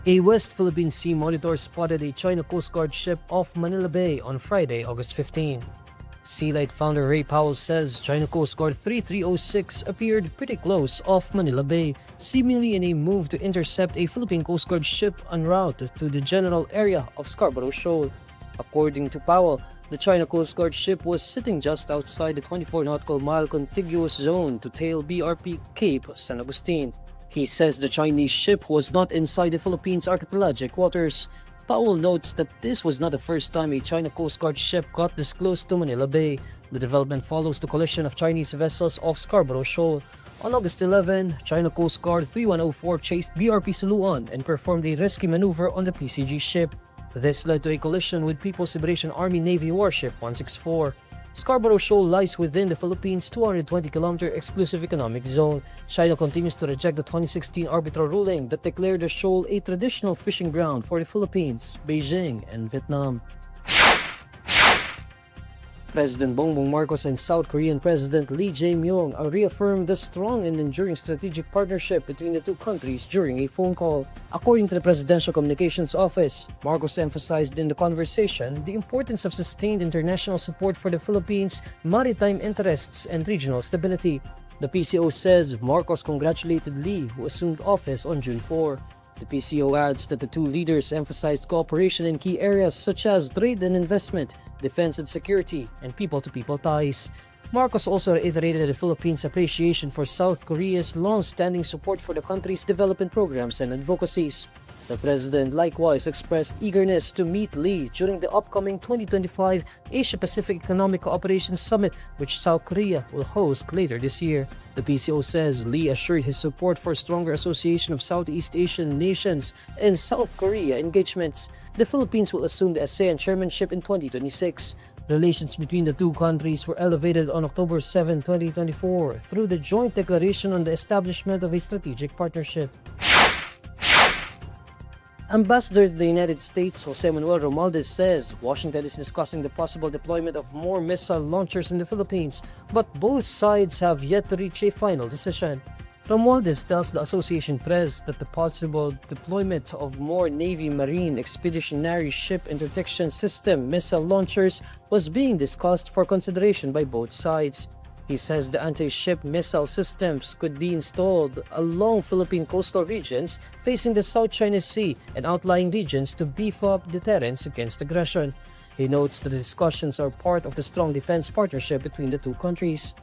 A West Philippine Sea monitor spotted a China Coast Guard ship off Manila Bay on Friday, August 15. Sea Light founder Ray Powell says China Coast Guard 3306 appeared pretty close off Manila Bay, seemingly in a move to intercept a Philippine Coast Guard ship en route to the general area of Scarborough Shoal. According to Powell, the China Coast Guard ship was sitting just outside the 24 nautical mile contiguous zone to tail BRP Cape San Agustin. He says the Chinese ship was not inside the Philippines' archipelagic waters. Powell notes that this was not the first time a China Coast Guard ship got this close to Manila Bay. The development follows the collision of Chinese vessels off Scarborough Shoal. On August 11, China Coast Guard 3104 chased BRP Suluan and performed a rescue maneuver on the PCG ship. This led to a collision with People's Liberation Army Navy warship 164. Scarborough Shoal lies within the Philippines' 220-kilometer exclusive economic zone. China continues to reject the 2016 arbitral ruling that declared the shoal a traditional fishing ground for the Philippines, Beijing, and Vietnam. President Bongbong Marcos and South Korean President Lee Jae-myung reaffirmed the strong and enduring strategic partnership between the two countries during a phone call. According to the Presidential Communications Office, Marcos emphasized in the conversation the importance of sustained international support for the Philippines' maritime interests and regional stability. The PCO says Marcos congratulated Lee, who assumed office on June 4. The PCO adds that the two leaders emphasized cooperation in key areas such as trade and investment, defense and security, and people-to-people ties. Marcos also reiterated the Philippines' appreciation for South Korea's long-standing support for the country's development programs and advocacies. The president likewise expressed eagerness to meet Lee during the upcoming 2025 Asia-Pacific Economic Cooperation Summit, which South Korea will host later this year. The PCO says Lee assured his support for stronger association of Southeast Asian nations and South Korea engagements. The Philippines will assume the ASEAN chairmanship in 2026. Relations between the two countries were elevated on October 7, 2024 through the joint declaration on the establishment of a strategic partnership. Ambassador to the United States Jose Manuel Romualdez says Washington is discussing the possible deployment of more missile launchers in the Philippines, but both sides have yet to reach a final decision. Romualdez tells the Association Press that the possible deployment of more Navy Marine Expeditionary Ship Interdiction System missile launchers was being discussed for consideration by both sides. He says the anti-ship missile systems could be installed along Philippine coastal regions facing the South China Sea and outlying regions to beef up deterrence against aggression. He notes that the discussions are part of the strong defense partnership between the two countries.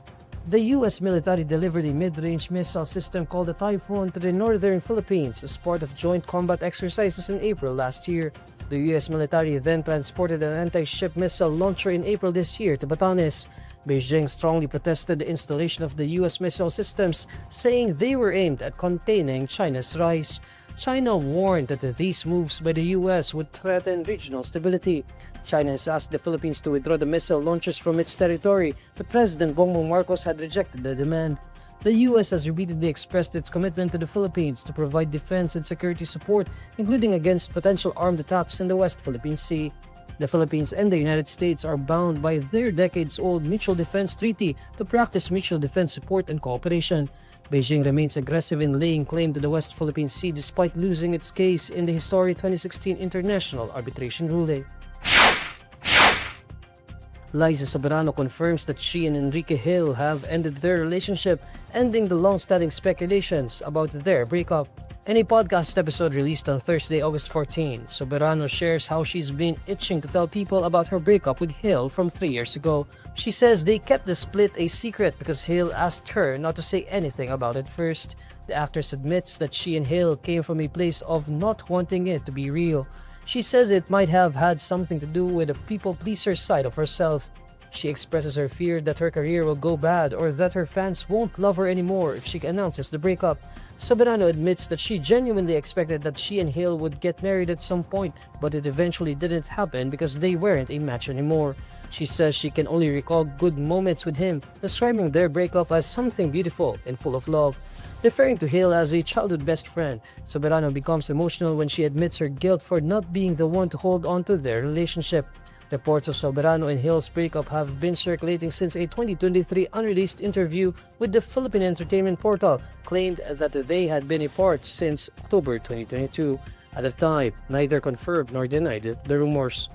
The U.S. military delivered a mid-range missile system called the Typhoon to the northern Philippines as part of joint combat exercises in April last year. The U.S. military then transported an anti-ship missile launcher in April this year to Batanes. Beijing strongly protested the installation of the U.S. missile systems, saying they were aimed at containing China's rise. China warned that these moves by the U.S. would threaten regional stability. China has asked the Philippines to withdraw the missile launchers from its territory, but President Bongbong Marcos had rejected the demand. The U.S. has repeatedly expressed its commitment to the Philippines to provide defense and security support, including against potential armed attacks in the West Philippine Sea. The Philippines and the United States are bound by their decades-old Mutual Defense Treaty to practice mutual defense support and cooperation. Beijing remains aggressive in laying claim to the West Philippine Sea despite losing its case in the historic 2016 international arbitration ruling. Liza Soberano confirms that she and Enrique Gil have ended their relationship, ending the long-standing speculations about their breakup. In a podcast episode released on Thursday, August 14, Soberano shares how she's been itching to tell people about her breakup with Gil from 3 years ago. She says they kept the split a secret because Gil asked her not to say anything about it first. The actress admits that she and Gil came from a place of not wanting it to be real. She says it might have had something to do with the people-pleaser side of herself. She expresses her fear that her career will go bad or that her fans won't love her anymore if she announces the breakup. Soberano admits that she genuinely expected that she and Gil would get married at some point, but it eventually didn't happen because they weren't a match anymore. She says she can only recall good moments with him, describing their breakup as something beautiful and full of love. Referring to Gil as a childhood best friend, Soberano becomes emotional when she admits her guilt for not being the one to hold on to their relationship. Reports of Soberano and Gil's breakup have been circulating since a 2023 unreleased interview with the Philippine entertainment portal claimed that they had been apart since October 2022. At the time, neither confirmed nor denied the rumors.